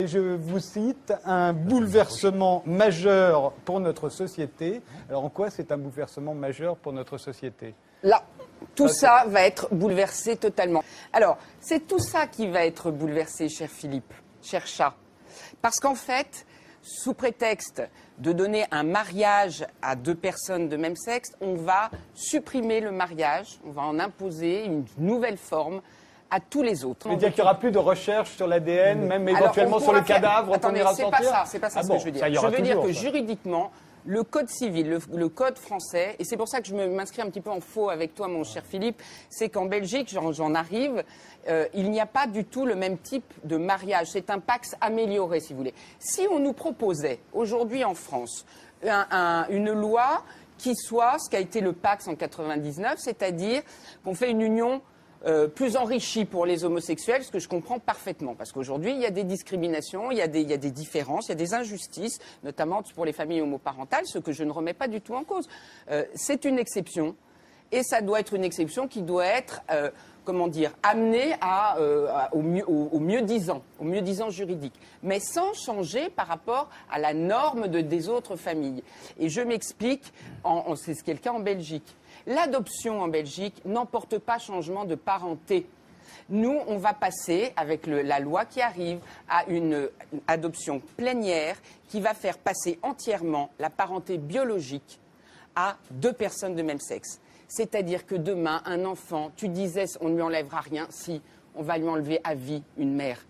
Et je vous cite, un bouleversement majeur pour notre société. Alors en quoi c'est un bouleversement majeur pour notre société? Là, tout ça va être bouleversé totalement. Alors, c'est tout ça qui va être bouleversé, cher Philippe, cher chat. Parce qu'en fait, sous prétexte de donner un mariage à deux personnes de même sexe, on va supprimer le mariage, on va en imposer une nouvelle forme à tous les autres. C'est-à-dire qu'il n'y aura plus de recherche sur l'ADN, même éventuellement sur le cadavre qu'on ira sortir? C'est pas ça ce que je veux dire. Je veux dire que juridiquement, le code civil, le code français, et c'est pour ça que je m'inscris un petit peu en faux avec toi, mon cher Philippe, c'est qu'en Belgique, j'en arrive, il n'y a pas du tout le même type de mariage. C'est un Pacs amélioré, si vous voulez. Si on nous proposait aujourd'hui en France une loi qui soit ce qu'a été le Pacs en 99, c'est-à-dire qu'on fait une union plus enrichi pour les homosexuels, ce que je comprends parfaitement. Parce qu'aujourd'hui, il y a des discriminations, il y a des différences, il y a des injustices, notamment pour les familles homoparentales, ce que je ne remets pas du tout en cause. C'est une exception, et ça doit être une exception qui doit être, comment dire, amenée au mieux-disant juridique, mais sans changer par rapport à la norme des autres familles. Et je m'explique, c'est ce qui est le cas en Belgique. L'adoption en Belgique n'emporte pas changement de parenté. Nous, on va passer, avec la loi qui arrive, à une adoption plénière qui va faire passer entièrement la parenté biologique à deux personnes de même sexe. C'est-à-dire que demain, un enfant, tu disais, on ne lui enlèvera rien, si, on va lui enlever à vie une mère.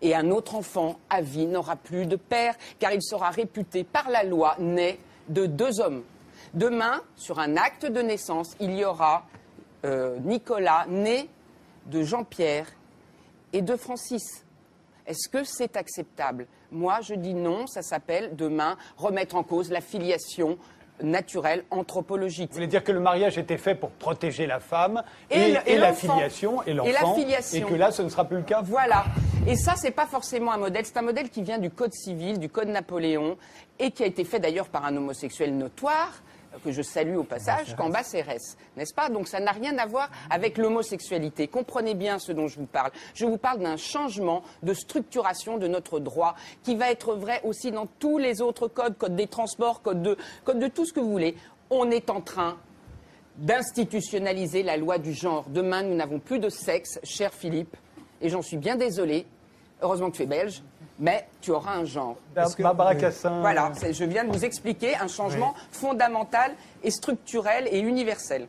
Et un autre enfant, à vie, n'aura plus de père, car il sera réputé par la loi né de deux hommes. Demain, sur un acte de naissance, il y aura Nicolas, né de Jean-Pierre et de Francis. Est-ce que c'est acceptable? Moi, je dis non, ça s'appelle demain remettre en cause la filiation naturelle anthropologique. Vous voulez dire que le mariage était fait pour protéger la femme et la filiation et l'enfant, et que là, ce ne sera plus le cas? Voilà. Et ça, c'est pas forcément un modèle. C'est un modèle qui vient du Code civil, du Code Napoléon, et qui a été fait d'ailleurs par un homosexuel notoire, que je salue au passage, Cambacérès, n'est-ce pas? Donc ça n'a rien à voir avec l'homosexualité. Comprenez bien ce dont je vous parle. Je vous parle d'un changement de structuration de notre droit qui va être vrai aussi dans tous les autres codes, code des transports, code de tout ce que vous voulez. On est en train d'institutionnaliser la loi du genre. Demain, nous n'avons plus de sexe, cher Philippe, et j'en suis bien désolée. Heureusement que tu es belge. Mais tu auras un genre. Barbara Cassin. Voilà, je viens de vous expliquer un changement fondamental et structurel et universel.